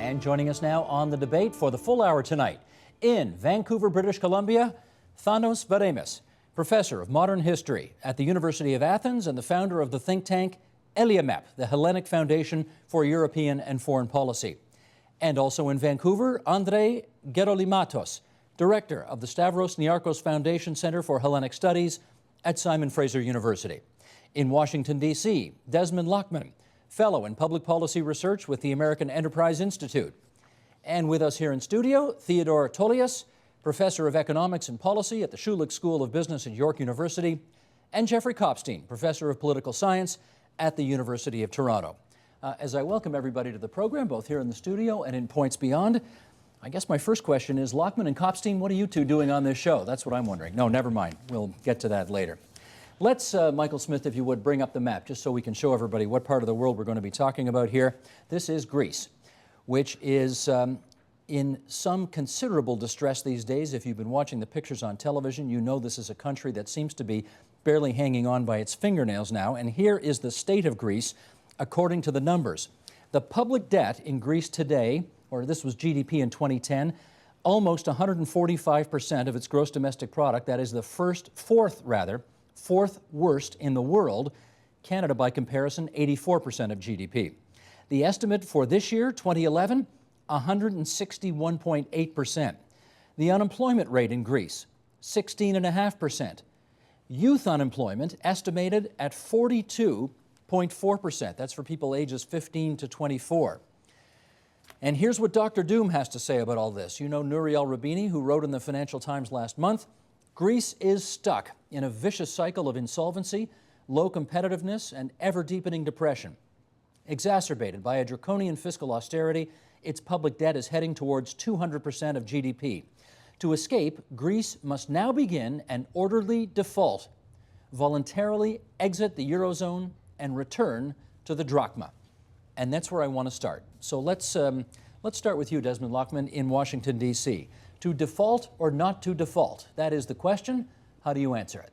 And joining us now on the debate for the full hour tonight, in Vancouver, British Columbia, Thanos Varemis, professor of modern history at the University of Athens and the founder of the think tank Eliamep, the Hellenic Foundation for European and Foreign Policy. And also in Vancouver, Andrei Gerolimatos, director of the Stavros Niarchos Foundation Center for Hellenic Studies at Simon Fraser University. In Washington, D.C., Desmond Lachman, fellow in public policy research with the American Enterprise Institute. And with us here in studio, Theodore Tolias, professor of economics and policy at the Schulich School of Business at York University, and Jeffrey Kopstein, professor of political science at the University of Toronto. As I welcome everybody to the program, both here in the studio and in Points Beyond, I guess my first question is, Lachman and Kopstein, what are you two doing on this show? That's what I'm wondering. No, never mind. We'll get to that later. Let's, Michael Smith, if you would, bring up the map just so we can show everybody what part of the world we're going to be talking about here. This is Greece, which is in some considerable distress these days. If you've been watching the pictures on television, you know this is a country that seems to be barely hanging on by its fingernails now. And here is the state of Greece according to the numbers. The public debt in Greece today, or this was GDP in 2010, almost 145% of its gross domestic product. That is the fourth worst in the world. Canada, by comparison, 84% of GDP. The estimate for this year, 2011, 161.8%. The unemployment rate in Greece, 16.5%. Youth unemployment estimated at 42.4%. That's for people ages 15 to 24. And here's what Dr. Doom has to say about all this. You know Nouriel Roubini, who wrote in the Financial Times last month, Greece is stuck in a vicious cycle of insolvency, low competitiveness, and ever-deepening depression. Exacerbated by a draconian fiscal austerity, its public debt is heading towards 200% of GDP. To escape, Greece must now begin an orderly default, voluntarily exit the eurozone, and return to the drachma. And that's where I want to start. So let's start with you, Desmond Lachman, in Washington, D.C. To default or not to default? That is the question. How do you answer it?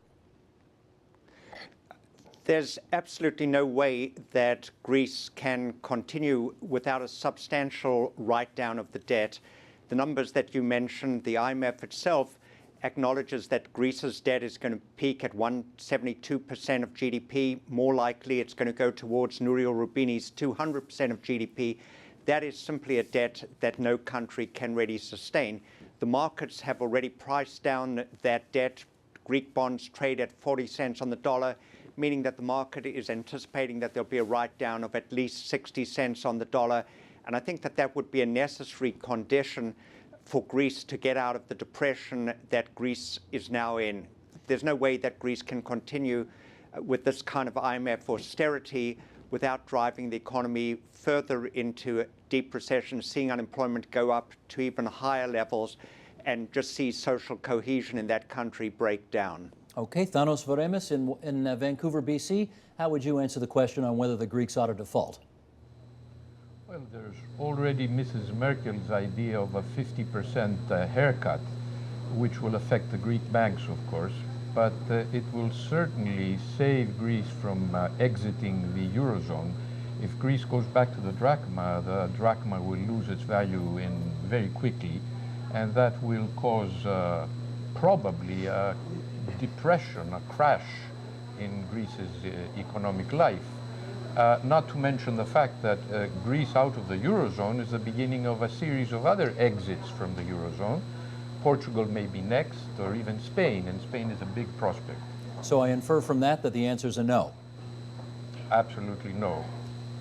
There's absolutely no way that Greece can continue without a substantial write-down of the debt. The numbers that you mentioned, the IMF itself acknowledges that Greece's debt is going to peak at 172% of GDP. More likely, it's going to go towards Nouriel Roubini's 200% of GDP. That is simply a debt that no country can really sustain. The markets have already priced down that debt. Greek bonds trade at 40 cents on the dollar, meaning that the market is anticipating that there'll be a write-down of at least 60 cents on the dollar. And I think that that would be a necessary condition for Greece to get out of the depression that Greece is now in. There's no way that Greece can continue with this kind of IMF austerity without driving the economy further into a deep recession, seeing unemployment go up to even higher levels, and just see social cohesion in that country break down. Okay, Thanos Varemis in Vancouver, BC, how would you answer the question on whether the Greeks ought to default? Well, there's already Mrs. Merkel's idea of a 50% haircut, which will affect the Greek banks, of course, but it will certainly save Greece from exiting the eurozone. If Greece goes back to the drachma will lose its value very quickly, and that will cause probably a depression, a crash in Greece's economic life. Not to mention the fact that Greece out of the eurozone is the beginning of a series of other exits from the eurozone. Portugal may be next, or even Spain, and Spain is a big prospect. So I infer from that the answer is a no. Absolutely no.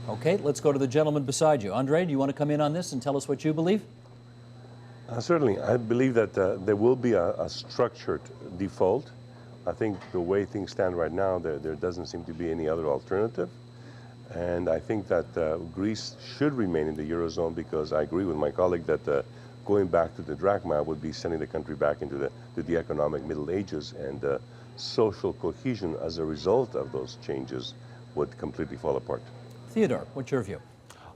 Okay, let's go to the gentleman beside you. Andre, do you want to come in on this and tell us what you believe? Certainly. I believe that there will be a structured default. I think the way things stand right now, there doesn't seem to be any other alternative. And I think that Greece should remain in the eurozone, because I agree with my colleague that going back to the drachma would be sending the country back into the economic Middle Ages, and social cohesion as a result of those changes would completely fall apart. Theodore, what's your view?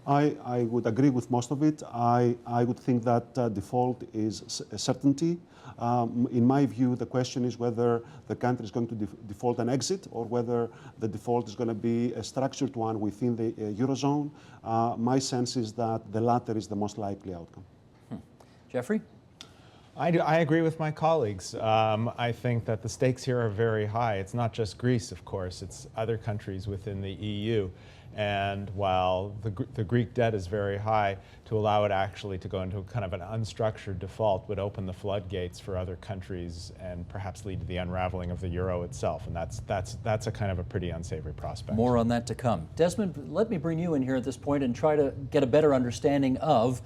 I would agree with most of it. I would think that default is a certainty. In my view, the question is whether the country is going to default an exit or whether the default is going to be a structured one within the eurozone. My sense is that the latter is the most likely outcome. Jeffrey? I agree with my colleagues. I think that the stakes here are very high. It's not just Greece, of course, it's other countries within the EU. And while the Greek debt is very high, to allow it actually to go into kind of an unstructured default would open the floodgates for other countries and perhaps lead to the unraveling of the euro itself. And that's a kind of a pretty unsavory prospect. More on that to come. Desmond, let me bring you in here at this point and try to get a better understanding of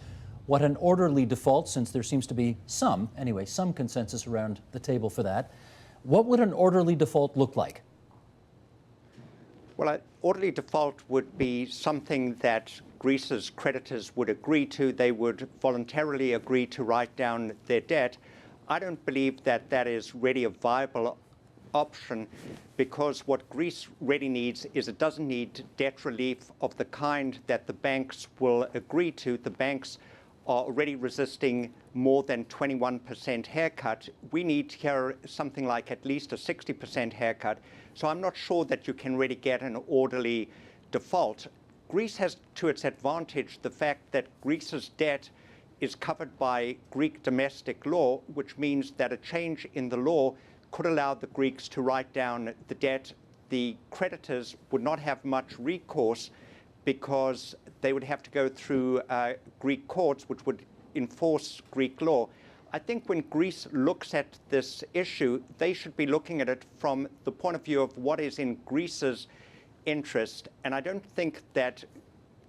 what an orderly default, since there seems to be some consensus around the table for that. What would an orderly default look like? Well, an orderly default would be something that Greece's creditors would agree to. They would voluntarily agree to write down their debt. I don't believe that that is really a viable option, because what Greece really needs is it doesn't need debt relief of the kind that the banks will agree to. The banks are already resisting more than 21% haircut. We need here something like at least a 60% haircut. So I'm not sure that you can really get an orderly default. Greece has to its advantage the fact that Greece's debt is covered by Greek domestic law, which means that a change in the law could allow the Greeks to write down the debt. The creditors would not have much recourse because they would have to go through Greek courts, which would enforce Greek law. I think when Greece looks at this issue, they should be looking at it from the point of view of what is in Greece's interest. And I don't think that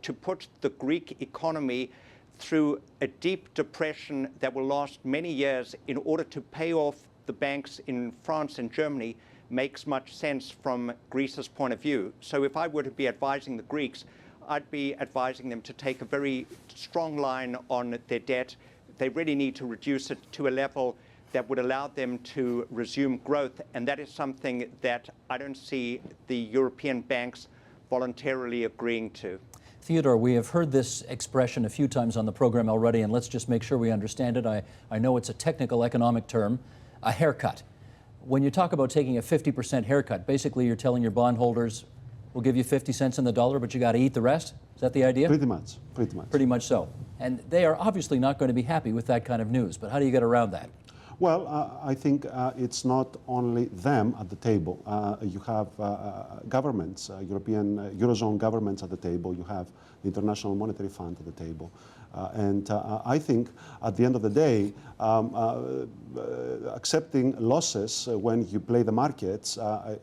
to put the Greek economy through a deep depression that will last many years in order to pay off the banks in France and Germany makes much sense from Greece's point of view. So if I were to be advising the Greeks, I'd be advising them to take a very strong line on their debt. They really need to reduce it to a level that would allow them to resume growth. And that is something that I don't see the European banks voluntarily agreeing to. Theodore, we have heard this expression a few times on the program already, and let's just make sure we understand it. I know it's a technical economic term, a haircut. When you talk about taking a 50% haircut, basically you're telling your bondholders, we'll give you 50 cents in the dollar, but you got to eat the rest? Is that the idea? Pretty much, pretty much. Pretty much so. And they are obviously not going to be happy with that kind of news, but how do you get around that? Well, I think it's not only them at the table. You have governments, European eurozone governments at the table. You have the International Monetary Fund at the table. And I think at the end of the day, accepting losses when you play the markets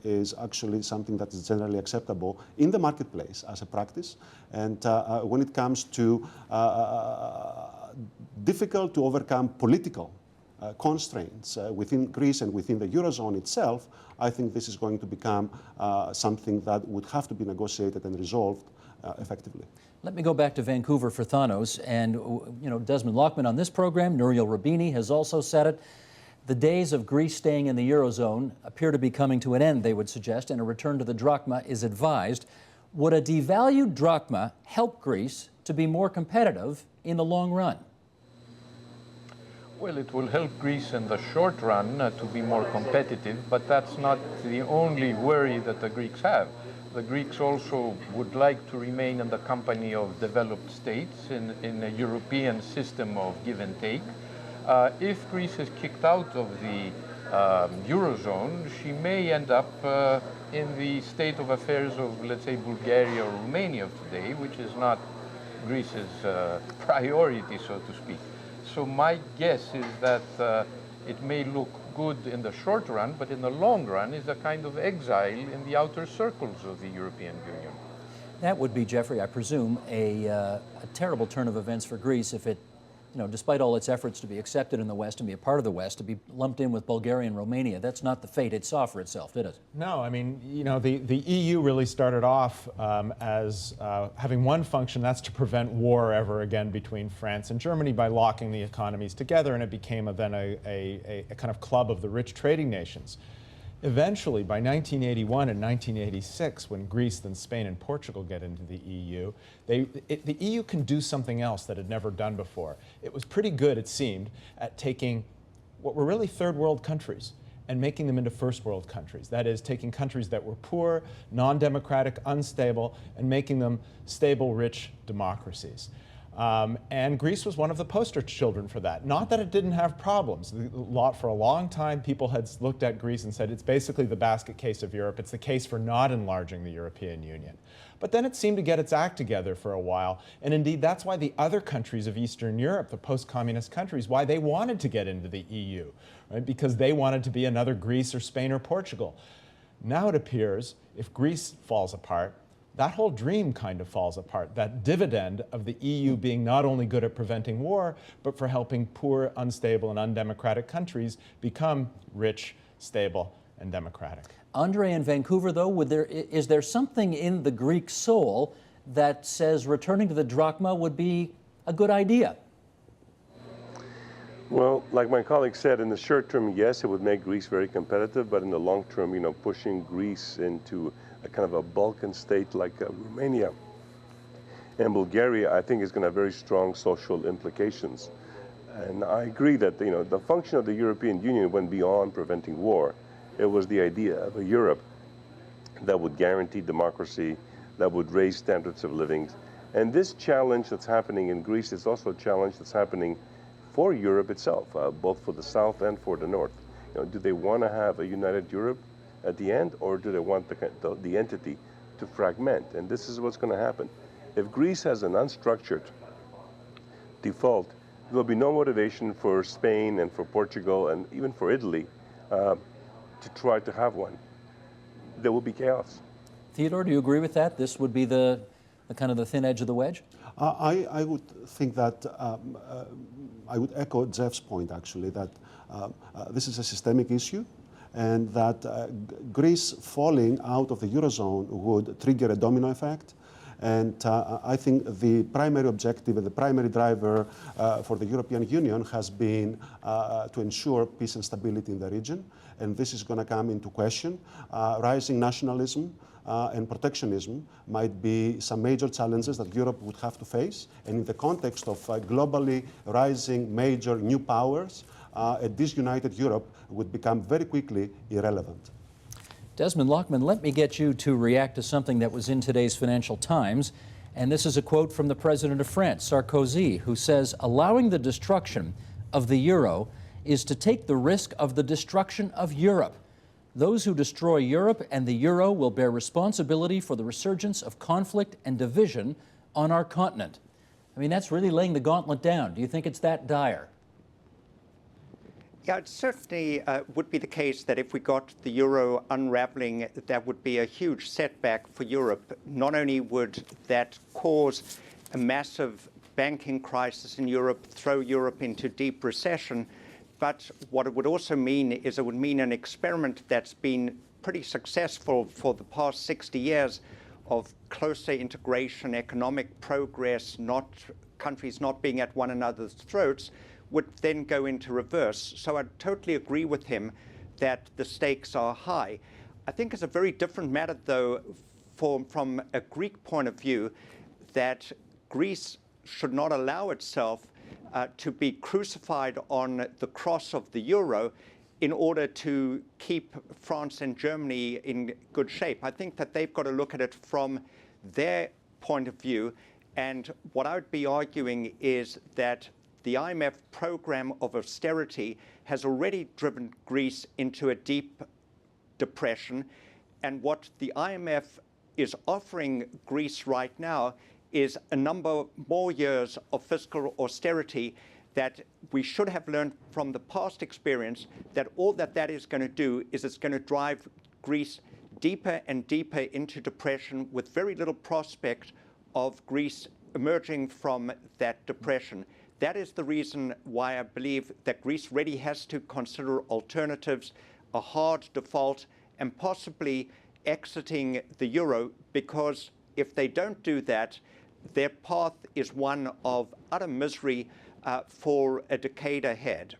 is actually something that is generally acceptable in the marketplace as a practice. And when it comes to difficult to overcome political constraints within Greece and within the eurozone itself, I think this is going to become something that would have to be negotiated and resolved effectively. Let me go back to Vancouver for Thanos, and Desmond Lachman on this program, Nouriel Roubini has also said it. The days of Greece staying in the eurozone appear to be coming to an end, they would suggest, and a return to the drachma is advised. Would a devalued drachma help Greece to be more competitive in the long run? Well, it will help Greece in the short run to be more competitive, but that's not the only worry that the Greeks have. The Greeks also would like to remain in the company of developed states in a European system of give and take. If Greece is kicked out of the eurozone, she may end up in the state of affairs of, let's say, Bulgaria or Romania today, which is not Greece's priority, so to speak. So my guess is that it may look good in the short run, but in the long run is a kind of exile in the outer circles of the European Union. That would be, Jeffrey, I presume, a terrible turn of events for Greece if it, despite all its efforts to be accepted in the West and be a part of the West, to be lumped in with Bulgaria and Romania. That's not the fate it saw for itself, did it? No, I mean, the EU really started off as having one function, that's to prevent war ever again between France and Germany by locking the economies together, and it became then a kind of club of the rich trading nations. Eventually, by 1981 and 1986, when Greece, then Spain, and Portugal get into the EU, the EU can do something else that it had never done before. It was pretty good, it seemed, at taking what were really third world countries and making them into first world countries. That is, taking countries that were poor, non-democratic, unstable, and making them stable, rich democracies. And Greece was one of the poster children for that. Not that it didn't have problems. For a long time, people had looked at Greece and said, it's basically the basket case of Europe. It's the case for not enlarging the European Union. But then it seemed to get its act together for a while. And indeed, that's why the other countries of Eastern Europe, the post-communist countries, why they wanted to get into the EU, right? Because they wanted to be another Greece or Spain or Portugal. Now it appears, if Greece falls apart, that whole dream kind of falls apart, that dividend of the EU being not only good at preventing war, but for helping poor, unstable, and undemocratic countries become rich, stable, and democratic. Andre in Vancouver, though, is there something in the Greek soul that says returning to the drachma would be a good idea? Well, like my colleague said, in the short term, yes, it would make Greece very competitive, but in the long term, pushing Greece into a kind of a Balkan state like Romania and Bulgaria, I think is going to have very strong social implications. And I agree that the function of the European Union went beyond preventing war. It was the idea of a Europe that would guarantee democracy, that would raise standards of living. And this challenge that's happening in Greece is also a challenge that's happening for Europe itself, both for the South and for the North. Do they want to have a united Europe at the end, or do they want the entity to fragment? And this is what's going to happen. If Greece has an unstructured default, there will be no motivation for Spain and for Portugal and even for Italy to try to have one. There will be chaos. Theodore, do you agree with that? This would be the kind of the thin edge of the wedge? I would think that I would echo Jeff's point, actually, that this is a systemic issue, and that Greece falling out of the eurozone would trigger a domino effect. And I think the primary objective and the primary driver for the European Union has been to ensure peace and stability in the region. And this is going to come into question. Rising nationalism and protectionism might be some major challenges that Europe would have to face. And in the context of globally rising major new powers, a disunited Europe would become very quickly irrelevant. Desmond Lachman, let me get you to react to something that was in today's Financial Times. And this is a quote from the President of France, Sarkozy, who says, allowing the destruction of the euro is to take the risk of the destruction of Europe. Those who destroy Europe and the euro will bear responsibility for the resurgence of conflict and division on our continent. I mean, that's really laying the gauntlet down. Do you think it's that dire? Yeah, it certainly would be the case that if we got the euro unraveling, that would be a huge setback for Europe. Not only would that cause a massive banking crisis in Europe, throw Europe into deep recession, but what it would also mean is it would mean an experiment that's been pretty successful for the past 60 years of closer integration, economic progress, countries not being at one another's throats, would then go into reverse. So I totally agree with him that the stakes are high. I think it's a very different matter, though, from a Greek point of view, that Greece should not allow itself to be crucified on the cross of the euro in order to keep France and Germany in good shape. I think that they've got to look at it from their point of view. And what I would be arguing is that the IMF program of austerity has already driven Greece into a deep depression. And what the IMF is offering Greece right now is a number more years of fiscal austerity that we should have learned from the past experience, that all that is going to do is it's going to drive Greece deeper and deeper into depression with very little prospect of Greece emerging from that depression. That is the reason why I believe that Greece really has to consider alternatives, a hard default, and possibly exiting the euro, because if they don't do that, their path is one of utter misery for a decade ahead.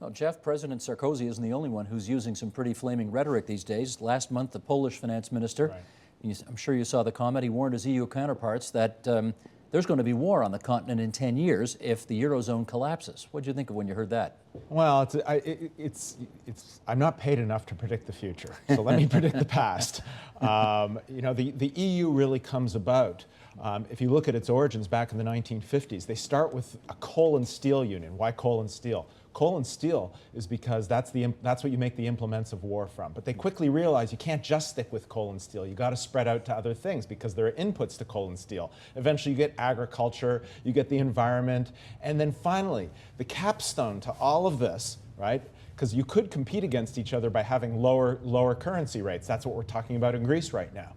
Well, Jeff, President Sarkozy isn't the only one who's using some pretty flaming rhetoric these days. Last month, the Polish finance minister, I'm sure you saw the comment, he warned his EU counterparts that there's going to be war on the continent in 10 years if the eurozone collapses. What did you think of when you heard that? Well, I'm not paid enough to predict the future, so let me predict the past. You know, the EU really comes about. If you look at its origins back in the 1950s, they start with a coal and steel union. Why coal and steel? Coal and steel is because that's what you make the implements of war from. But they quickly realize you can't just stick with coal and steel. You got to spread out to other things because there are inputs to coal and steel. Eventually you get agriculture, you get the environment, and then finally the capstone to all of this, right? Because you could compete against each other by having lower currency rates. That's what we're talking about in Greece right now.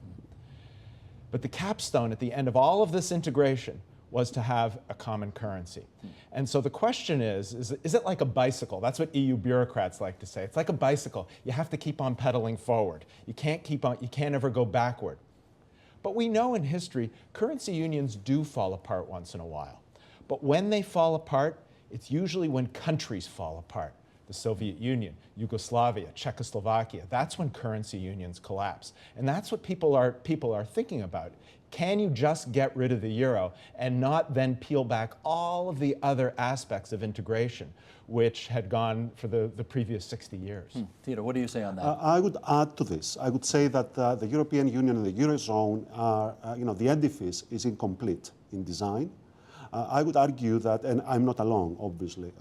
But the capstone at the end of all of this integration was to have a common currency. And so the question is it like a bicycle? That's what EU bureaucrats like to say. It's like a bicycle. You have to keep on pedaling forward. You can't ever go backward. But we know in history, currency unions do fall apart once in a while. But when they fall apart, it's usually when countries fall apart. The Soviet Union, Yugoslavia, Czechoslovakia, that's when currency unions collapse. And that's what people are thinking about. Can you just get rid of the euro and not then peel back all of the other aspects of integration, which had gone for the previous 60 years? Theodore, what do you say on that? I would add to this. I would say that the European Union and the eurozone are, the edifice is incomplete in design. I would argue that, and I'm not alone, obviously,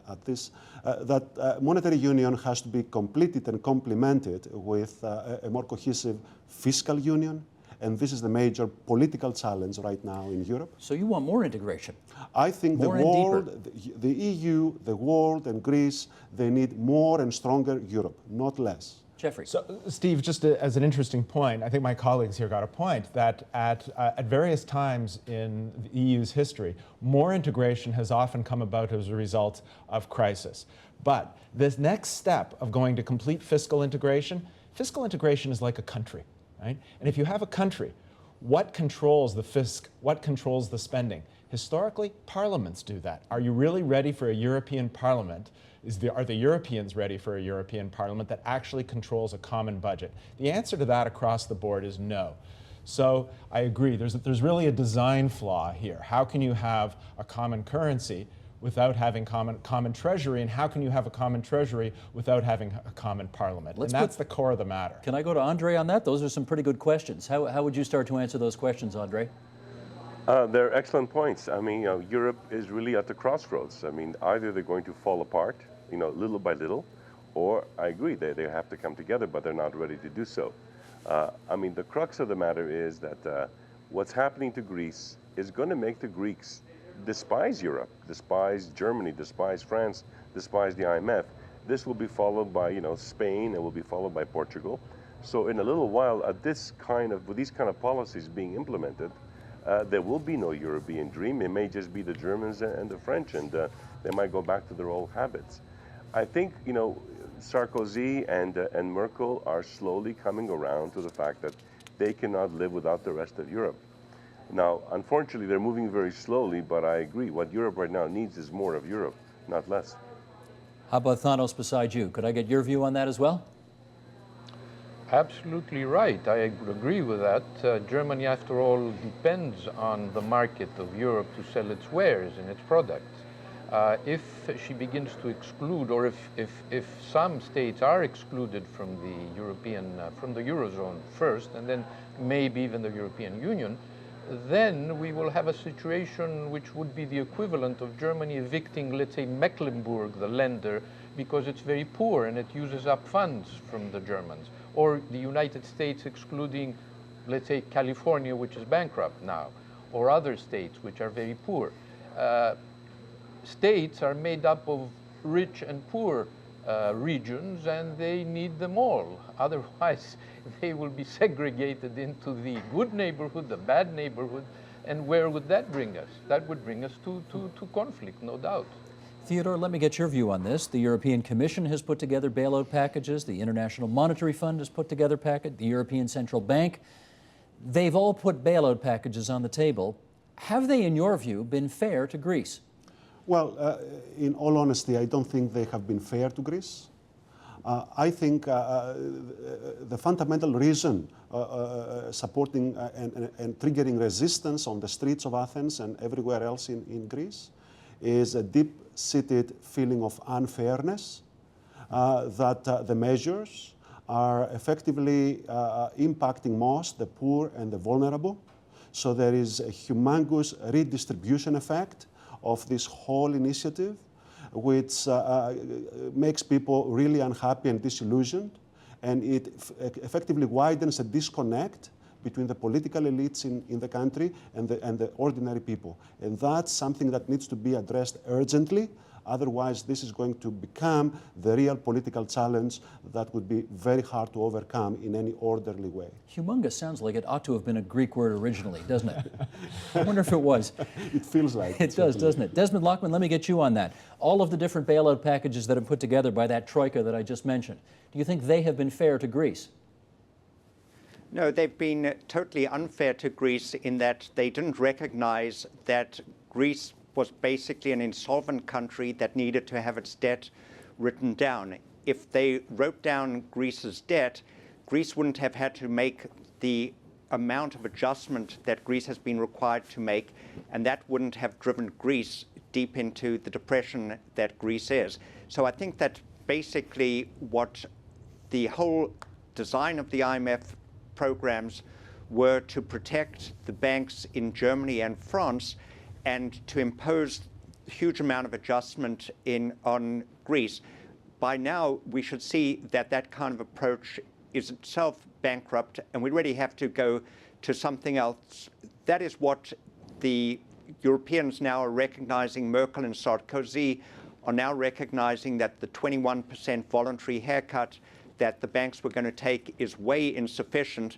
at this, that monetary union has to be completed and complemented with a more cohesive fiscal union. And this is the major political challenge right now in Europe. So you want more integration? I think the world, the EU, the world, and Greece, they need more and stronger Europe, not less. Jeffrey. So, Steve, just as an interesting point, I think my colleagues here got a point that at various times in the EU's history, more integration has often come about as a result of crisis. But this next step of going to complete fiscal integration is like a country, right? And if you have a country, what controls the fisc? What controls the spending? Historically, parliaments do that. Are you really ready for a European parliament? Are the Europeans ready for a European Parliament that actually controls a common budget? The answer to that across the board is no. So I agree, there's really a design flaw here. How can you have a common currency without having common treasury, and how can you have a common treasury without having a common parliament? And that's the core of the matter. Can I go to Andre on that? Those are some pretty good questions. How would you start to answer those questions, Andre? They're excellent points. I mean, Europe is really at the crossroads. I mean, either they're going to fall apart, little by little, or I agree, they have to come together, but they're not ready to do so. I mean, the crux of the matter is that what's happening to Greece is going to make the Greeks despise Europe, despise Germany, despise France, despise the IMF. This will be followed by, Spain, and will be followed by Portugal. So in a little while, with these kind of policies being implemented, there will be no European dream. It may just be the Germans and the French, and they might go back to their old habits. I think, Sarkozy and Merkel are slowly coming around to the fact that they cannot live without the rest of Europe. Now, unfortunately, they're moving very slowly, but I agree. What Europe right now needs is more of Europe, not less. How about Thanos beside you? Could I get your view on that as well? Absolutely right. I agree with that. Germany, after all, depends on the market of Europe to sell its wares and its products. If she begins to exclude, or if some states are excluded from the eurozone first, and then maybe even the European Union, then we will have a situation which would be the equivalent of Germany evicting, let's say, Mecklenburg, the lender, because it's very poor and it uses up funds from the Germans. Or the United States excluding, let's say, California, which is bankrupt now, or other states which are very poor. States are made up of rich and poor regions, and they need them all. Otherwise, they will be segregated into the good neighborhood, the bad neighborhood, and where would that bring us? That would bring us to conflict, no doubt. Theodore, let me get your view on this. The European Commission has put together bailout packages. The International Monetary Fund has put together packages. The European Central Bank. They've all put bailout packages on the table. Have they, in your view, been fair to Greece? Well, in all honesty, I don't think they have been fair to Greece. I think the fundamental reason supporting and triggering resistance on the streets of Athens and everywhere else in Greece is a deep-seated feeling of unfairness, that the measures are effectively impacting most the poor and the vulnerable. So there is a humongous redistribution effect of this whole initiative, which makes people really unhappy and disillusioned, and it effectively widens a disconnect between the political elites in the country and the ordinary people. And that's something that needs to be addressed urgently. Otherwise, this is going to become the real political challenge that would be very hard to overcome in any orderly way. Humongous sounds like it ought to have been a Greek word originally, doesn't it? I wonder if it was. It feels like it. It does, doesn't it? Desmond Lachman, let me get you on that. All of the different bailout packages that have been put together by that troika that I just mentioned, do you think they have been fair to Greece? No, they've been totally unfair to Greece in that they didn't recognize that Greece was basically an insolvent country that needed to have its debt written down. If they wrote down Greece's debt, Greece wouldn't have had to make the amount of adjustment that Greece has been required to make, and that wouldn't have driven Greece deep into the depression that Greece is. So I think that basically what the whole design of the IMF programs were to protect the banks in Germany and France and to impose a huge amount of adjustment on Greece. By now, we should see that that kind of approach is itself bankrupt, and we really have to go to something else. That is what the Europeans now are recognizing. Merkel and Sarkozy are now recognizing that the 21% voluntary haircut that the banks were going to take is way insufficient,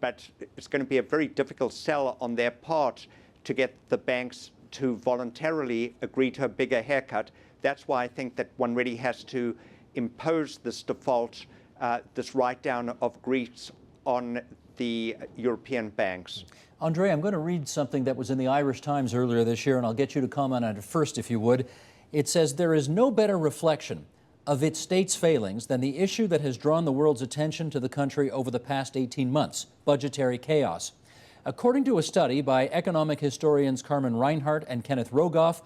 but it's going to be a very difficult sell on their part to get the banks to voluntarily agree to a bigger haircut. That's why I think that one really has to impose this default, this write-down of Greece on the European banks. Andre, I'm going to read something that was in the Irish Times earlier this year, and I'll get you to comment on it first, if you would. It says, there is no better reflection of its state's failings than the issue that has drawn the world's attention to the country over the past 18 months, budgetary chaos. According to a study by economic historians Carmen Reinhart and Kenneth Rogoff,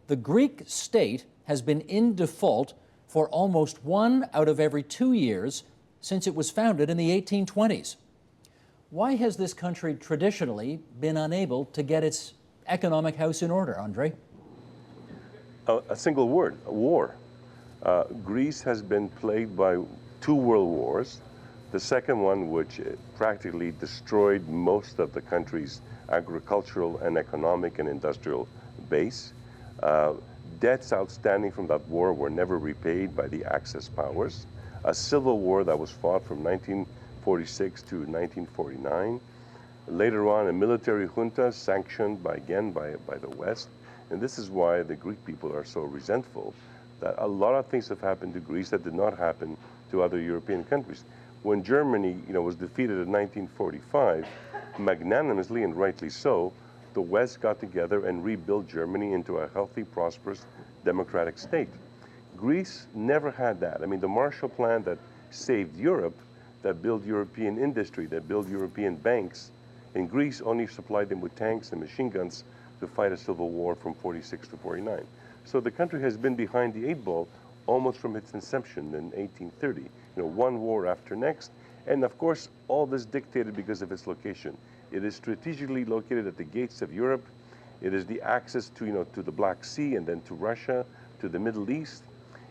the Greek state has been in default for almost 1 out of every 2 years since it was founded in the 1820s. Why has this country traditionally been unable to get its economic house in order, Andre? A single word, war. Greece has been plagued by 2 world wars. The second one, which practically destroyed most of the country's agricultural and economic and industrial base. Debts outstanding from that war were never repaid by the Axis powers. A civil war that was fought from 1946 to 1949. Later on, a military junta sanctioned by the West. And this is why the Greek people are so resentful, that a lot of things have happened to Greece that did not happen to other European countries. When Germany, was defeated in 1945, magnanimously and rightly so, the West got together and rebuilt Germany into a healthy, prosperous, democratic state. Greece never had that. I mean, the Marshall Plan that saved Europe, that built European industry, that built European banks, in Greece only supplied them with tanks and machine guns to fight a civil war from 46 to 49. So the country has been behind the 8 ball almost from its inception in 1830. One war after next. And of course, all this dictated because of its location. It is strategically located at the gates of Europe. It is the access to, to the Black Sea and then to Russia, to the Middle East.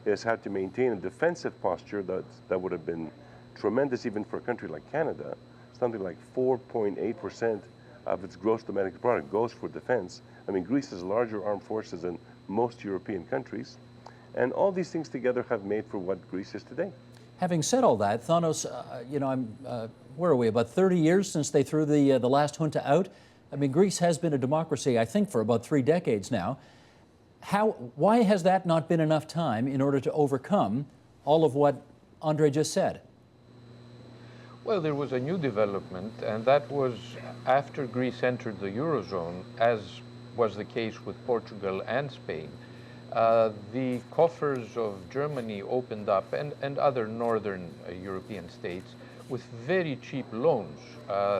It has had to maintain a defensive posture that would have been tremendous even for a country like Canada. Something like 4.8% of its gross domestic product goes for defense. I mean, Greece has larger armed forces than most European countries. And all these things together have made for what Greece is today. Having said all that, Thanos, where are we, about 30 years since they threw the last junta out? I mean, Greece has been a democracy, I think, for about 3 decades now. Why has that not been enough time in order to overcome all of what Andre just said? Well, there was a new development, and that was after Greece entered the eurozone, as was the case with Portugal and Spain. The coffers of Germany opened up, and other northern European states, with very cheap loans.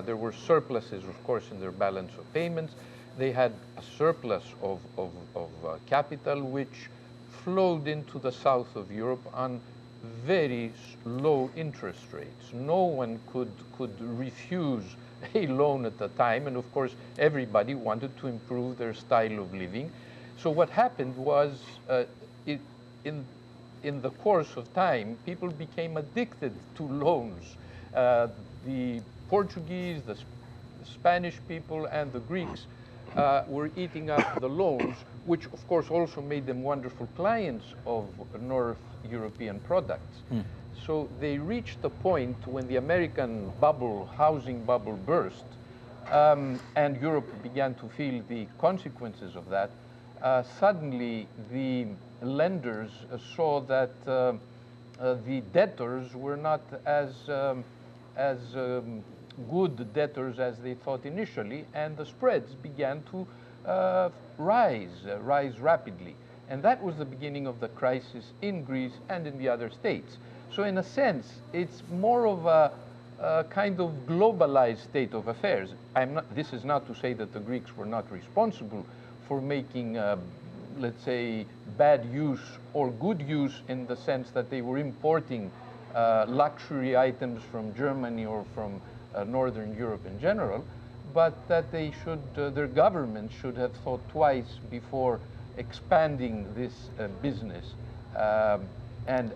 There were surpluses, of course, in their balance of payments. They had a surplus of capital which flowed into the south of Europe on very low interest rates. No one could refuse a loan at the time, and of course everybody wanted to improve their style of living. So what happened was, in the course of time, people became addicted to loans. The Portuguese, the Spanish people, and the Greeks were eating up the loans, which of course also made them wonderful clients of North European products. So they reached the point when the American bubble, housing bubble, burst, and Europe began to feel the consequences of that. Suddenly the lenders saw that the debtors were not as good debtors as they thought initially, and the spreads began to rise rapidly. And that was the beginning of the crisis in Greece and in the other states. So in a sense, it's more of a kind of globalized state of affairs. This is not to say that the Greeks were not responsible for making, let's say, bad use or good use, in the sense that they were importing luxury items from Germany or from Northern Europe in general, but that they should, their government should have thought twice before expanding this business and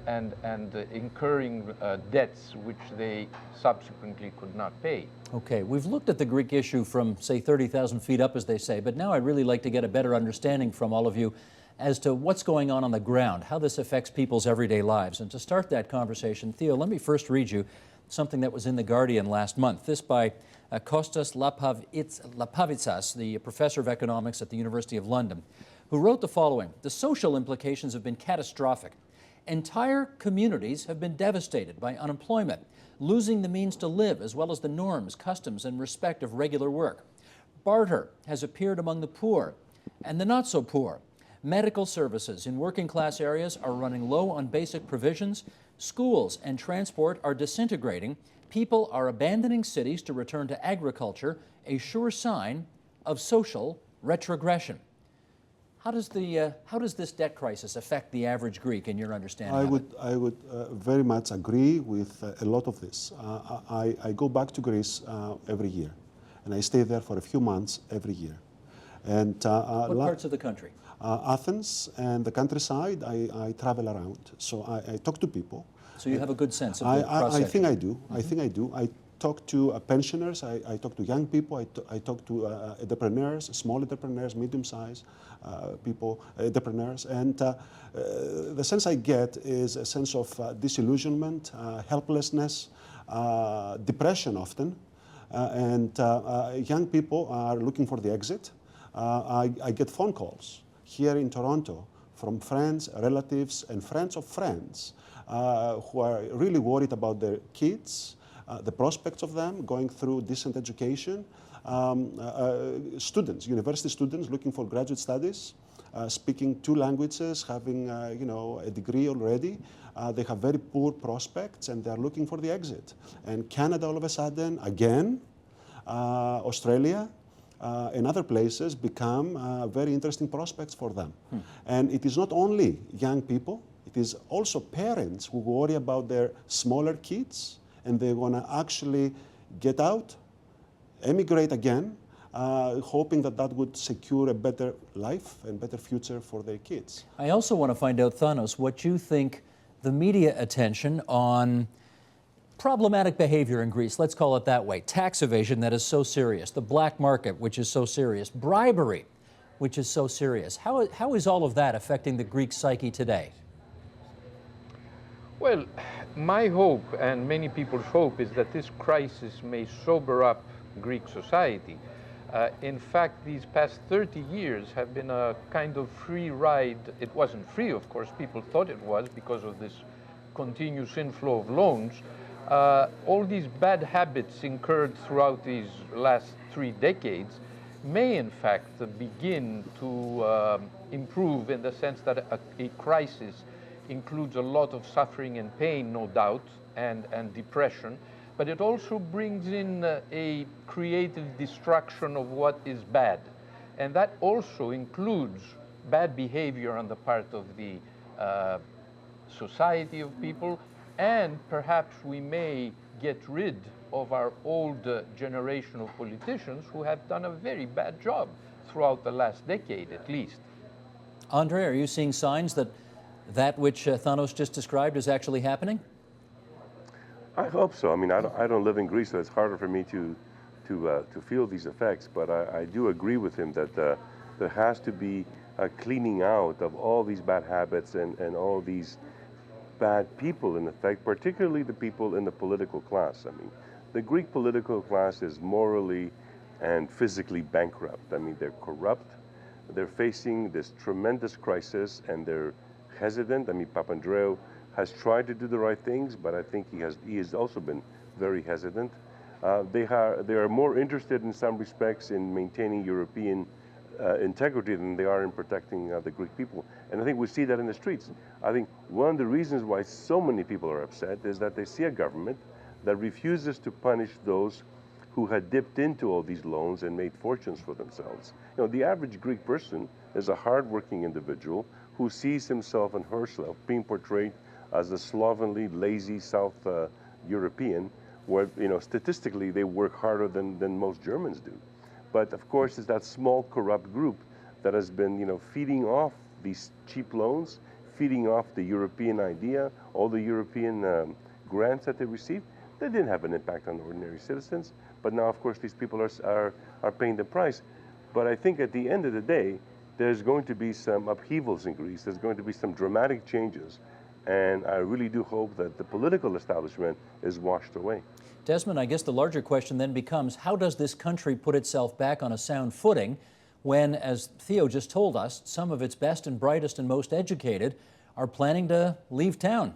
incurring debts which they subsequently could not pay. Okay, we've looked at the Greek issue from, say, 30,000 feet up, as they say, but now I'd really like to get a better understanding from all of you as to what's going on the ground, how this affects people's everyday lives. And to start that conversation, Theo, let me first read you something that was in The Guardian last month. This by Kostas Lapavitsas, the professor of economics at the University of London, who wrote the following: "The social implications have been catastrophic. Entire communities have been devastated by unemployment, losing the means to live, as well as the norms, customs, and respect of regular work. Barter has appeared among the poor and the not so poor. Medical services in working class areas are running low on basic provisions. Schools and transport are disintegrating. People are abandoning cities to return to agriculture, a sure sign of social retrogression." How does this debt crisis affect the average Greek in your understanding of it? I would very much agree with a lot of this. I go back to Greece every year, and I stay there for a few months every year. And what parts of the country? Athens and the countryside. I travel around, so I talk to people. So you have a good sense of the cross-section. I think I do. I think I do. I talk to pensioners. I talk to young people. I talk to entrepreneurs, small entrepreneurs, medium-sized people, entrepreneurs, and the sense I get is a sense of disillusionment, helplessness, depression often, and young people are looking for the exit. I get phone calls here in Toronto from friends, relatives, and friends of friends who are really worried about their kids, the prospects of them going through decent education, students, university students looking for graduate studies, speaking 2 languages, having a degree already. They have very poor prospects, and they are looking for the exit. And Canada, all of a sudden, again, Australia, and other places become very interesting prospects for them. And it is not only young people, it is also parents who worry about their smaller kids, and they want to actually get out, emigrate again, hoping that that would secure a better life and better future for their kids. I also want to find out, Thanos, what you think the media attention on problematic behavior in Greece, let's call it that way, tax evasion that is so serious, the black market, which is so serious, bribery, which is so serious. How is all of that affecting the Greek psyche today? Well, my hope, and many people's hope, is that this crisis may sober up Greek society. In fact, these past 30 years have been a kind of free ride. It wasn't free, of course. People thought it was because of this continuous inflow of loans. All these bad habits incurred throughout these last 3 decades may in fact begin to improve, in the sense that a crisis includes a lot of suffering and pain, no doubt, and depression, but it also brings in a creative destruction of what is bad. And that also includes bad behavior on the part of the society of people, and perhaps we may get rid of our old generation of politicians who have done a very bad job throughout the last decade at least. Andre, are you seeing signs that which Thanos just described is actually happening? I hope so. I mean, I don't live in Greece, so it's harder for me to feel these effects. But I do agree with him that there has to be a cleaning out of all these bad habits and all these bad people, in effect, particularly the people in the political class. I mean, the Greek political class is morally and physically bankrupt. I mean, they're corrupt. They're facing this tremendous crisis, and they're hesitant. I mean, Papandreou has tried to do the right things, but I think he has also been very hesitant. They are more interested in some respects in maintaining European integrity than they are in protecting the Greek people. And I think we see that in the streets. I think one of the reasons why so many people are upset is that they see a government that refuses to punish those who had dipped into all these loans and made fortunes for themselves. You know, the average Greek person is a hardworking individual who sees himself and herself being portrayed as a slovenly, lazy South European, where, you know, statistically they work harder than most Germans do. But of course, it's that small corrupt group that has been, you know, feeding off these cheap loans, feeding off the European idea, all the European grants that they received. They didn't have an impact on ordinary citizens, but now, of course, these people are paying the price. But I think at the end of the day, there's going to be some upheavals in Greece. There's going to be some dramatic changes, and I really do hope that the political establishment is washed away. Desmond, I guess the larger question then becomes, how does this country put itself back on a sound footing when, as Theo just told us, some of its best and brightest and most educated are planning to leave town?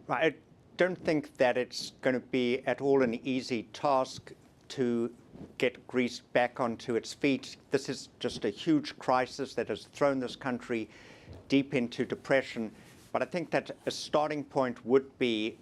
I don't think that it's going to be at all an easy task to get Greece back onto its feet. This is just a huge crisis that has thrown this country deep into depression. But I think that a starting point would be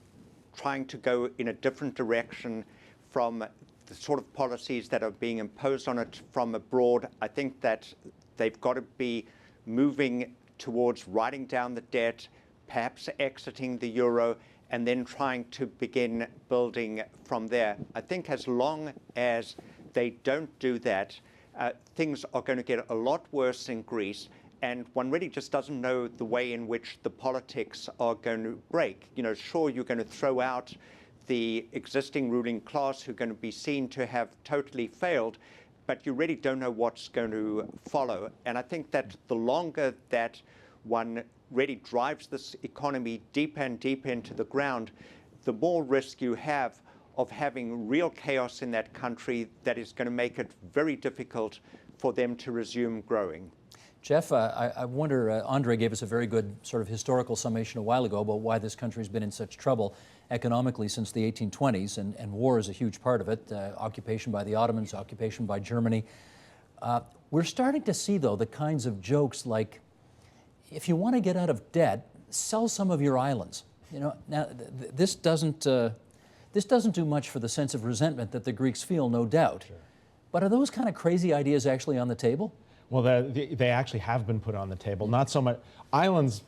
trying to go in a different direction from the sort of policies that are being imposed on it from abroad. I think that they've got to be moving towards writing down the debt, perhaps exiting the euro, and then trying to begin building from there. I think as long as they don't do that, things are going to get a lot worse in Greece, and one really just doesn't know the way in which the politics are going to break. You know, sure, you're going to throw out the existing ruling class who are going to be seen to have totally failed, but you really don't know what's going to follow. And I think that the longer that one really drives this economy deeper and deeper into the ground, the more risk you have of having real chaos in that country that is going to make it very difficult for them to resume growing. Jeff, I wonder, Andre gave us a very good sort of historical summation a while ago about why this country's been in such trouble economically since the 1820s, and war is a huge part of it, occupation by the Ottomans, occupation by Germany. We're starting to see, though, the kinds of jokes like, if you want to get out of debt, sell some of your islands. You know, now this doesn't do much for the sense of resentment that the Greeks feel, no doubt. Sure. But are those kind of crazy ideas actually on the table? Well, they actually have been put on the table. Not so much islands,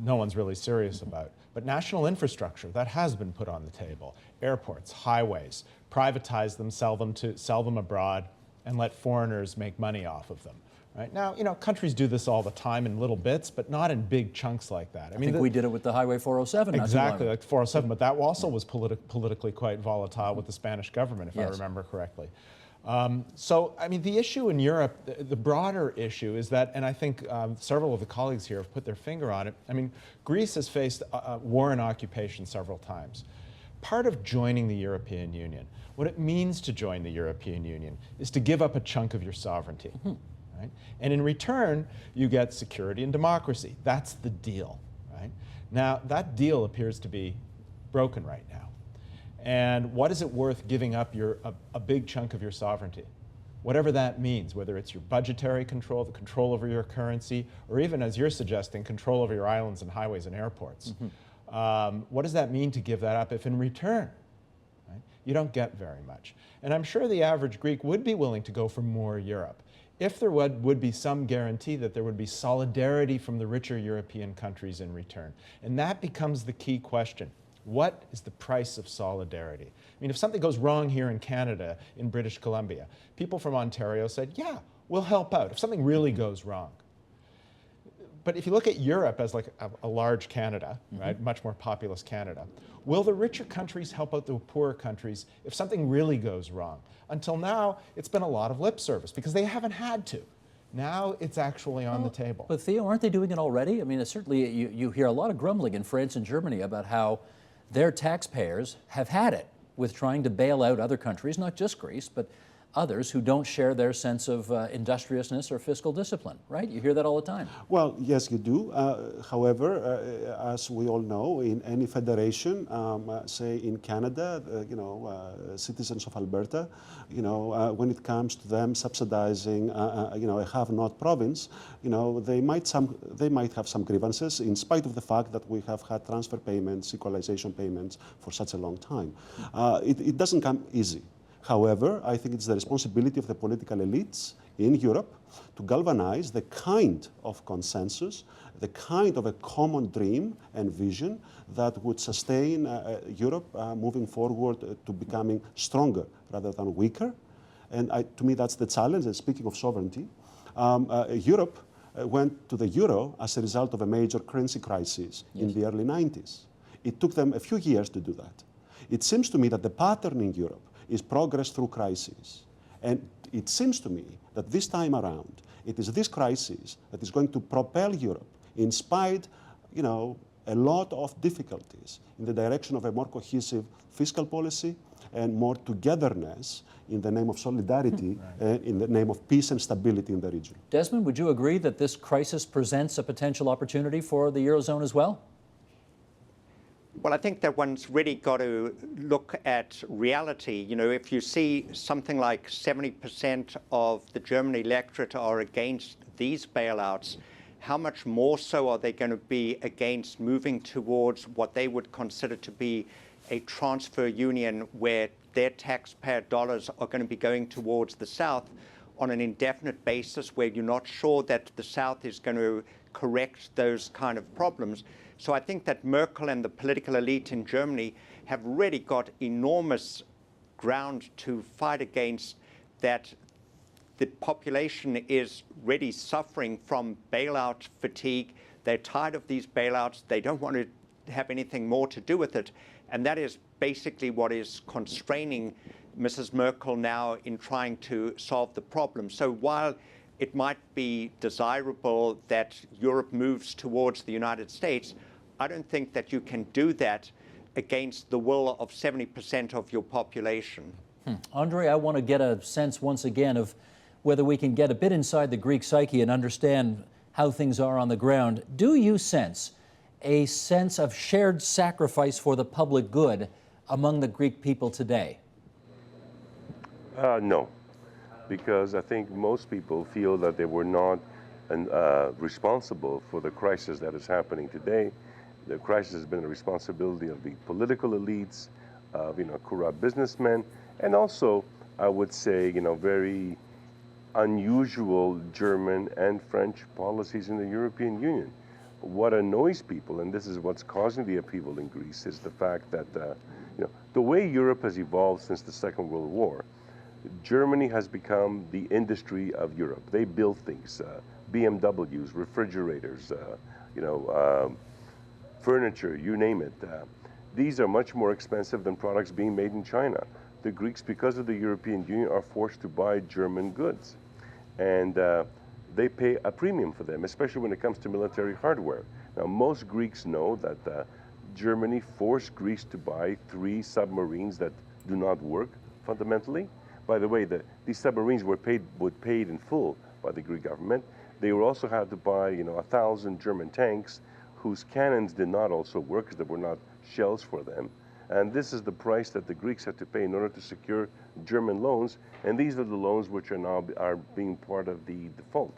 no one's really serious about, but national infrastructure, that has been put on the table. Airports, highways, privatize them, sell them abroad, and let foreigners make money off of them. Right? Now, you know, countries do this all the time in little bits, but not in big chunks like that. I think we did it with the Highway 407. Exactly, like 407, but that also was politically quite volatile with the Spanish government, if I remember correctly. So, I mean, the issue in Europe, the broader issue is that, and I think several of the colleagues here have put their finger on it, I mean, Greece has faced war and occupation several times. Part of joining the European Union, what it means to join the European Union, is to give up a chunk of your sovereignty. Mm-hmm. Right? And in return, you get security and democracy. That's the deal. Right? Now, that deal appears to be broken right now. And what is it worth giving up a big chunk of your sovereignty? Whatever that means, whether it's your budgetary control, the control over your currency, or even, as you're suggesting, control over your islands and highways and airports. What does that mean to give that up if in return, right, you don't get very much? And I'm sure the average Greek would be willing to go for more Europe if there would be some guarantee that there would be solidarity from the richer European countries in return. And that becomes the key question. What is the price of solidarity? I mean, if something goes wrong here in Canada, in British Columbia, people from Ontario said, yeah, we'll help out if something really goes wrong. But if you look at Europe as like a large Canada, right, much more populous Canada, will the richer countries help out the poorer countries if something really goes wrong? Until now, it's been a lot of lip service because they haven't had to. Now it's actually on the table. But Theo, aren't they doing it already? I mean, certainly you hear a lot of grumbling in France and Germany about how their taxpayers have had it with trying to bail out other countries, not just Greece, but others who don't share their sense of industriousness or fiscal discipline, right? You hear that all the time. Well, yes, you do. However, as we all know, in any federation, say in Canada, citizens of Alberta, when it comes to them subsidizing, a have-not province, they might have some grievances, in spite of the fact that we have had transfer payments, equalization payments for such a long time. It doesn't come easy. However, I think it's the responsibility of the political elites in Europe to galvanize the kind of consensus, the kind of a common dream and vision that would sustain Europe moving forward to becoming stronger rather than weaker. And to me, that's the challenge. And speaking of sovereignty, Europe went to the euro as a result of a major currency crisis in the early 90s. It took them a few years to do that. It seems to me that the pattern in Europe is progress through crises. And it seems to me that this time around, it is this crisis that is going to propel Europe, in spite, a lot of difficulties, in the direction of a more cohesive fiscal policy and more togetherness in the name of solidarity and in the name of peace and stability in the region. Desmond, would you agree that this crisis presents a potential opportunity for the eurozone as well? Well, I think that one's really got to look at reality. If you see something like 70% of the German electorate are against these bailouts, how much more so are they going to be against moving towards what they would consider to be a transfer union where their taxpayer dollars are going to be going towards the South on an indefinite basis, where you're not sure that the South is going to correct those kind of problems? So I think that Merkel and the political elite in Germany have really got enormous ground to fight against, that the population is really suffering from bailout fatigue. They're tired of these bailouts. They don't want to have anything more to do with it. And that is basically what is constraining Mrs. Merkel now in trying to solve the problem. So while it might be desirable that Europe moves towards the United States, I don't think that you can do that against the will of 70% of your population. Andre, I want to get a sense once again of whether we can get a bit inside the Greek psyche and understand how things are on the ground. Do you sense a sense of shared sacrifice for the public good among the Greek people today? No, because I think most people feel that they were not responsible for the crisis that is happening today. The crisis has been the responsibility of the political elites, of corrupt businessmen, and also, I would say, very unusual German and French policies in the European Union. What annoys people, and this is what's causing the upheaval in Greece, is the fact that the way Europe has evolved since the Second World War, Germany has become the industry of Europe. They build things, BMWs, refrigerators, furniture, you name it. These are much more expensive than products being made in China. The Greeks, because of the European Union, are forced to buy German goods. And they pay a premium for them, especially when it comes to military hardware. Now, most Greeks know that Germany forced Greece to buy 3 submarines that do not work, fundamentally. By the way, these submarines were paid in full by the Greek government. They also had to buy, 1,000 German tanks whose cannons did not also work because there were not shells for them. And this is the price that the Greeks had to pay in order to secure German loans. And these are the loans which are now being part of the default.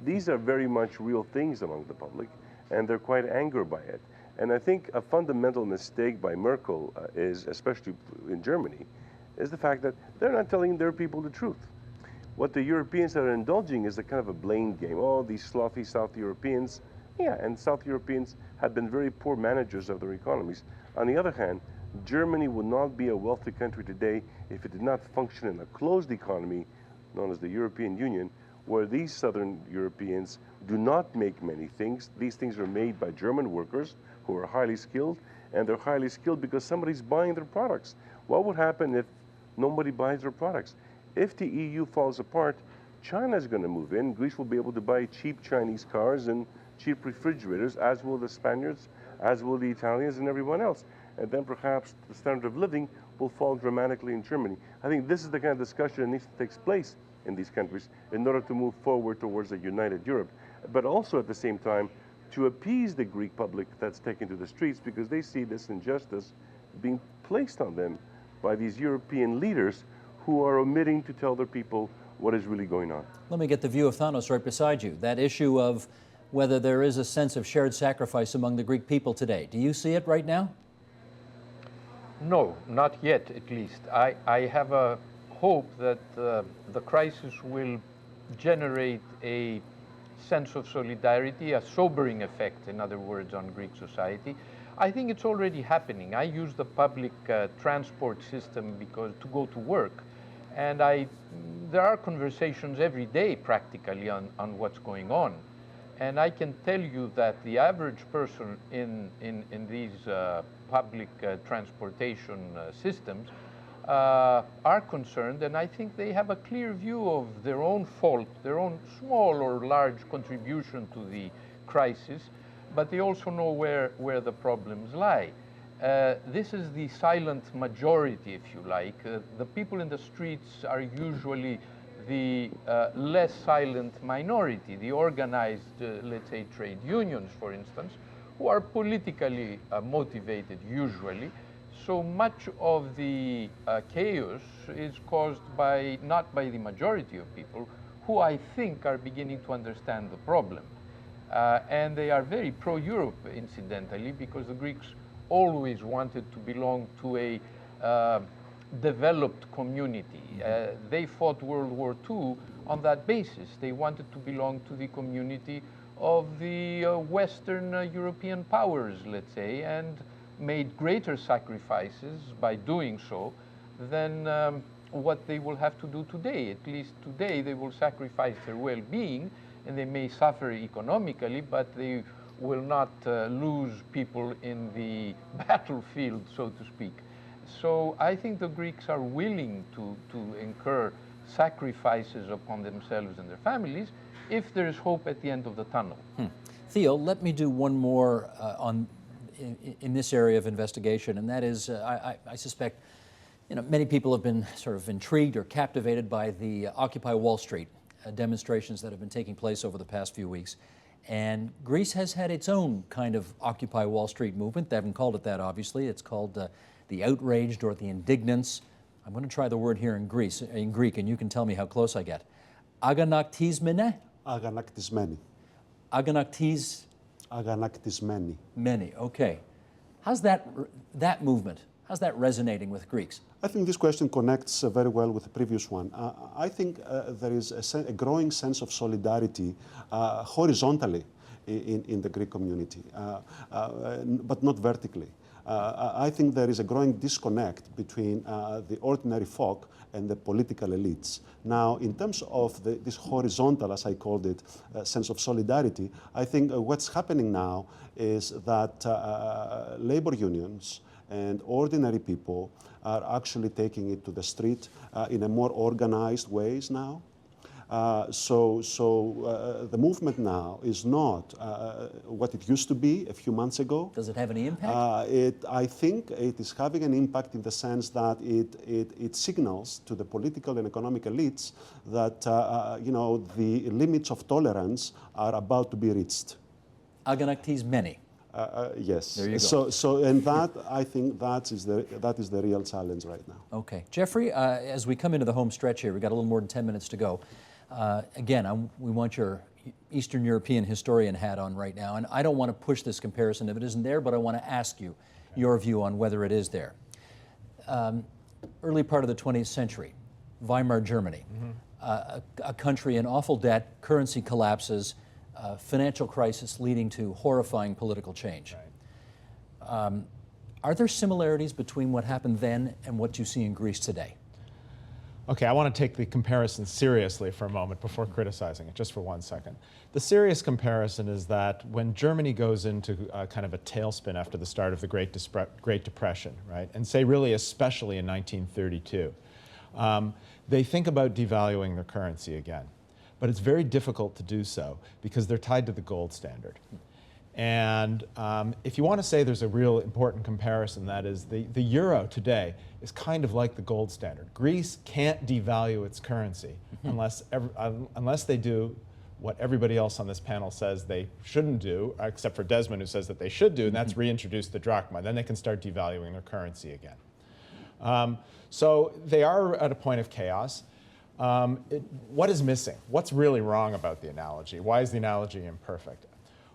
These are very much real things among the public, and they're quite angered by it. And I think a fundamental mistake by Merkel is, especially in Germany, is the fact that they're not telling their people the truth. What the Europeans are indulging is a kind of a blame game. Oh, these sloppy South Europeans. Yeah, and South Europeans have been very poor managers of their economies. On the other hand, Germany would not be a wealthy country today if it did not function in a closed economy known as the European Union, where these Southern Europeans do not make many things. These things are made by German workers who are highly skilled, and they're highly skilled because somebody's buying their products. What would happen if nobody buys their products? If the EU falls apart, China is going to move in. Greece will be able to buy cheap Chinese cars and cheap refrigerators, as will the Spaniards, as will the Italians and everyone else. And then perhaps the standard of living will fall dramatically in Germany. I think this is the kind of discussion that needs to take place in these countries in order to move forward towards a united Europe, but also at the same time to appease the Greek public that's taken to the streets because they see this injustice being placed on them by these European leaders who are omitting to tell their people what is really going on. Let me get the view of Thanos right beside you. That issue of whether there is a sense of shared sacrifice among the Greek people today. Do you see it right now? No, not yet, at least. I have a hope that the crisis will generate a sense of solidarity, a sobering effect, in other words, on Greek society. I think it's already happening. I use the public transport system to go to work, and there are conversations every day practically on what's going on. And I can tell you that the average person in these public transportation systems are concerned, and I think they have a clear view of their own fault, their own small or large contribution to the crisis, but they also know where the problems lie. This is the silent majority, if you like. The people in the streets are usually the less silent minority, the organized, let's say, trade unions, for instance, who are politically motivated usually. So much of the chaos is caused not by the majority of people, who I think are beginning to understand the problem. And they are very pro-Europe, incidentally, because the Greeks always wanted to belong to a developed community. They fought World War II on that basis. They wanted to belong to the community of the Western European powers, let's say, and made greater sacrifices by doing so than what they will have to do today. At least today they will sacrifice their well-being, and they may suffer economically, but they will not lose people in the battlefield, so to speak. So I think the Greeks are willing to incur sacrifices upon themselves and their families if there is hope at the end of the tunnel. Theo, let me do one more in this area of investigation, and that is, I suspect, many people have been sort of intrigued or captivated by the Occupy Wall Street demonstrations that have been taking place over the past few weeks. And Greece has had its own kind of Occupy Wall Street movement. They haven't called it that, obviously. It's called the outraged or the indignants. I'm going to try the word here in Greek, and you can tell me how close I get. Aganaktismene? Aganaktismeni. Aganaktismeni. Many, okay. How's that movement, how's that resonating with Greeks? I think this question connects very well with the previous one. I think there is a growing sense of solidarity horizontally in the Greek community, but not vertically. I think there is a growing disconnect between the ordinary folk and the political elites. Now, in terms of this horizontal, as I called it, sense of solidarity, I think what's happening now is that labor unions and ordinary people are actually taking it to the street in a more organized ways now. So the movement now is not what it used to be a few months ago. Does it have any impact? I think it is having an impact in the sense that it signals to the political and economic elites that the limits of tolerance are about to be reached. Aganaktismeni. Yes. There you go. And that, I think, that is the real challenge right now. Okay. Jeffrey, as we come into the home stretch here, we've got a little more than 10 minutes to go. Again, we want your Eastern European historian hat on right now, and I don't want to push this comparison if it isn't there, but I want to ask you your view on whether it is there. Early part of the 20th century, Weimar Germany, a country in awful debt, currency collapses, financial crisis leading to horrifying political change. Right. Are there similarities between what happened then and what you see in Greece today? Okay, I want to take the comparison seriously for a moment before criticizing it, just for 1 second. The serious comparison is that when Germany goes into kind of a tailspin after the start of the Great Depression, right, and say really especially in 1932, they think about devaluing their currency again. But it's very difficult to do so because they're tied to the gold standard. And if you want to say there's a real important comparison, that is the euro today is kind of like the gold standard. Greece can't devalue its currency unless they do what everybody else on this panel says they shouldn't do, except for Desmond, who says that they should do, and that's reintroduce the drachma. Then they can start devaluing their currency again. So they are at a point of chaos. What is missing? What's really wrong about the analogy? Why is the analogy imperfect?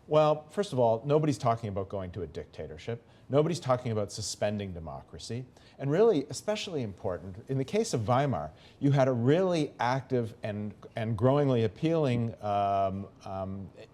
Well, first of all, nobody's talking about going to a dictatorship. Nobody's talking about suspending democracy. And really, especially important, in the case of Weimar, you had a really active and growingly appealing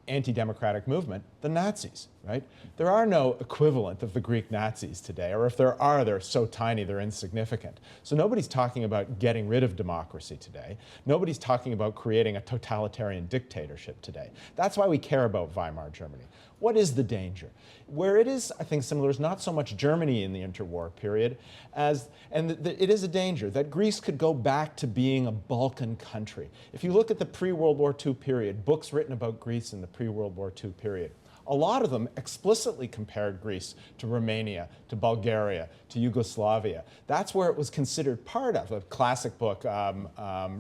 anti-democratic movement, the Nazis, right? There are no equivalent of the Greek Nazis today, or if there are, they're so tiny, they're insignificant. So nobody's talking about getting rid of democracy today. Nobody's talking about creating a totalitarian dictatorship today. That's why we care about Weimar Germany. What is the danger? Where it is, I think, similar is not so much Germany in the interwar period as, it is a danger that Greece could go back to being a Balkan country. If you look at the pre-World War II period, books written about Greece in the pre-World War II period, a lot of them explicitly compared Greece to Romania, to Bulgaria, to Yugoslavia. That's where it was considered part of a classic book,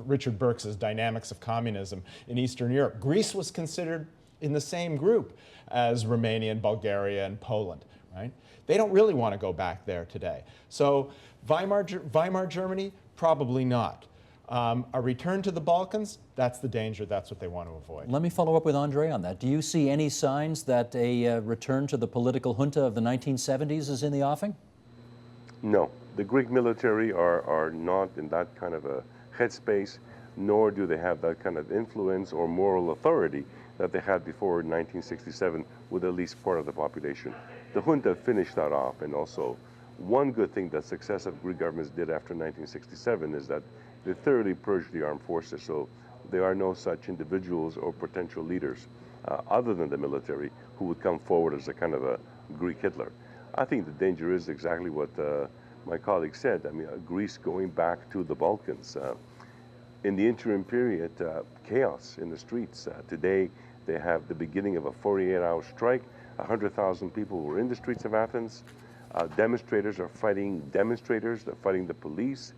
Richard Burke's Dynamics of Communism in Eastern Europe. Greece was considered in the same group as Romania and Bulgaria and Poland, right? They don't really want to go back there today. So Weimar Germany, probably not. A return to the Balkans, that's the danger, that's what they want to avoid. Let me follow up with Andre on that. Do you see any signs that a return to the political junta of the 1970s is in the offing? No. The Greek military are not in that kind of a headspace, nor do they have that kind of influence or moral authority that they had before 1967 with at least part of the population. The junta finished that off, and also one good thing that successive Greek governments did after 1967 is that they thoroughly purged the armed forces, so there are no such individuals or potential leaders other than the military who would come forward as a kind of a Greek Hitler. I think the danger is exactly what my colleague said. I mean, Greece going back to the Balkans. In the interim period, chaos in the streets. Today, they have the beginning of a 48-hour strike. 100,000 people were in the streets of Athens. Demonstrators are fighting demonstrators. They're fighting the police.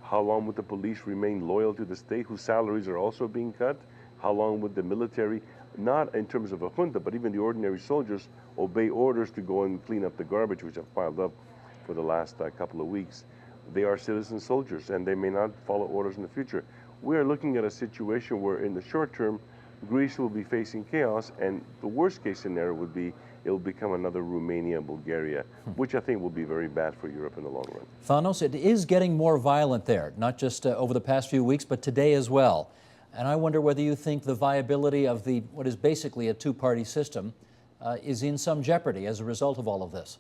How long would the police remain loyal to the state, whose salaries are also being cut? How long would the military, not in terms of a junta, but even the ordinary soldiers, obey orders to go and clean up the garbage, which have piled up for the last couple of weeks? They are citizen soldiers, and they may not follow orders in the future. We are looking at a situation where in the short term, Greece will be facing chaos, and the worst case scenario would be it will become another Romania and Bulgaria, which I think will be very bad for Europe in the long run. Thanos, it is getting more violent there, not just over the past few weeks, but today as well. And I wonder whether you think the viability of what is basically a two-party system is in some jeopardy as a result of all of this.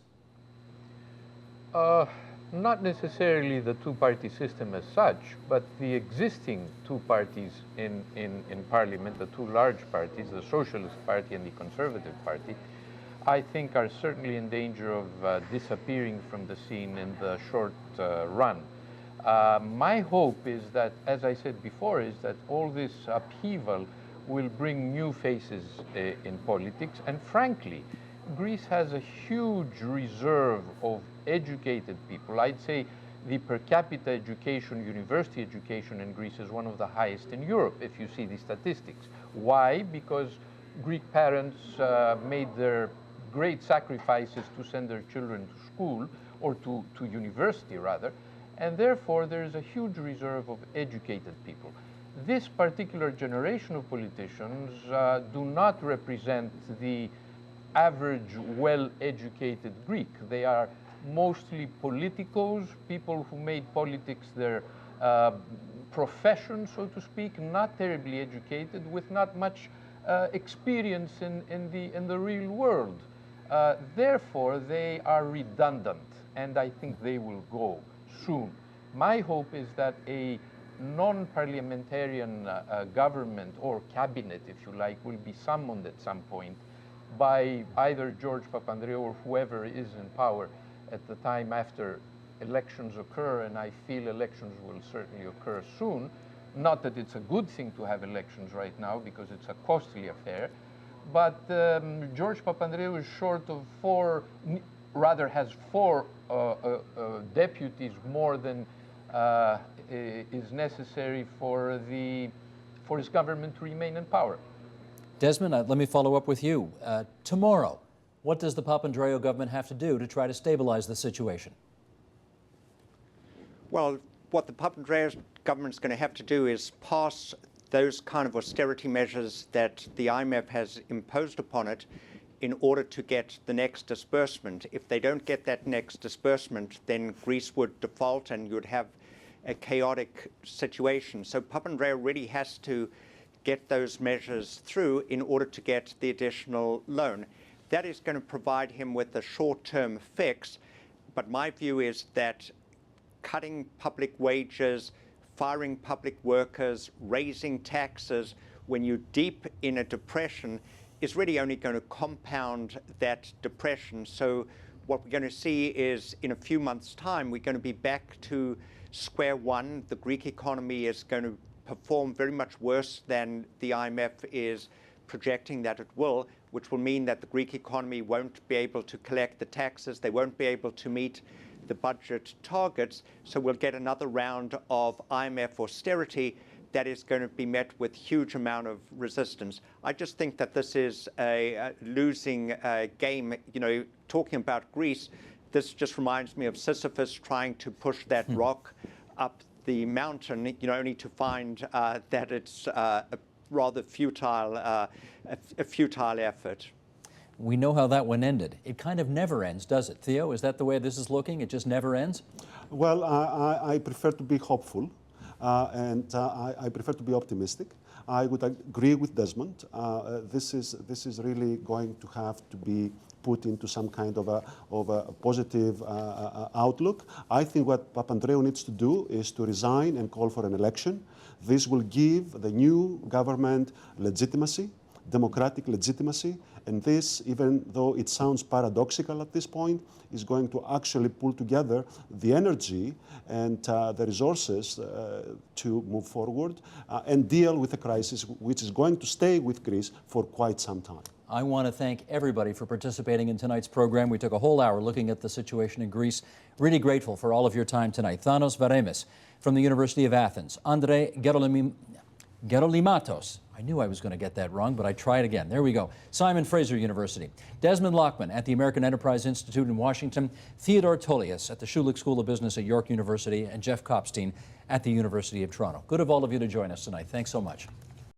Not necessarily the two-party system as such, but the existing two parties in Parliament, the two large parties, the Socialist Party and the Conservative Party, I think are certainly in danger of disappearing from the scene in the short run. My hope is that, as I said before, is that all this upheaval will bring new faces in politics, and frankly, Greece has a huge reserve of educated people. I'd say the per capita education, university education in Greece is one of the highest in Europe, if you see the statistics. Why? Because Greek parents made their great sacrifices to send their children to school, or to university rather, and therefore there is a huge reserve of educated people. This particular generation of politicians do not represent the average well-educated Greek. They are mostly politicos, people who made politics their profession, so to speak, not terribly educated, with not much experience in the real world. Therefore, they are redundant, and I think they will go soon. My hope is that a non-parliamentarian government, or cabinet, if you like, will be summoned at some point by either George Papandreou or whoever is in power at the time after elections occur, and I feel elections will certainly occur soon. Not that it's a good thing to have elections right now, because it's a costly affair, but George Papandreou is short of has four deputies more than is necessary for his government to remain in power. Desmond, let me follow up with you. Tomorrow, what does the Papandreou government have to do to try to stabilize the situation? Well, what the Papandreou government's going to have to do is pass those kind of austerity measures that the IMF has imposed upon it in order to get the next disbursement. If they don't get that next disbursement, then Greece would default and you would have a chaotic situation. So Papandreou really has to get those measures through in order to get the additional loan. That is going to provide him with a short-term fix, but my view is that cutting public wages, firing public workers, raising taxes when you're deep in a depression is really only going to compound that depression. So what we're going to see is in a few months' time, we're going to be back to square one. The Greek economy is going to perform very much worse than the IMF is projecting that it will, which will mean that the Greek economy won't be able to collect the taxes, they won't be able to meet the budget targets, so we'll get another round of IMF austerity that is going to be met with huge amount of resistance. I just think that this is a losing game. You know, talking about Greece, this just reminds me of Sisyphus trying to push that rock up the mountain, you know, only to find that it's a rather futile, a futile effort. We know how that one ended. It kind of never ends, does it? Theo, is that the way this is looking? It just never ends? Well, I prefer to be hopeful, and I prefer to be optimistic. I would agree with Desmond. This is really going to have to be put into some kind of a positive outlook. I think what Papandreou needs to do is to resign and call for an election. This will give the new government legitimacy, democratic legitimacy, and this, even though it sounds paradoxical at this point, is going to actually pull together the energy and the resources to move forward and deal with a crisis which is going to stay with Greece for quite some time. I want to thank everybody for participating in tonight's program. We took a whole hour looking at the situation in Greece. Really grateful for all of your time tonight. Thanos Varemis from the University of Athens. Andrei Gerolimatos. I knew I was going to get that wrong, but I tried again. There we go. Simon Fraser University. Desmond Lachman at the American Enterprise Institute in Washington. Theodore Tolias at the Schulich School of Business at York University. And Jeff Kopstein at the University of Toronto. Good of all of you to join us tonight. Thanks so much.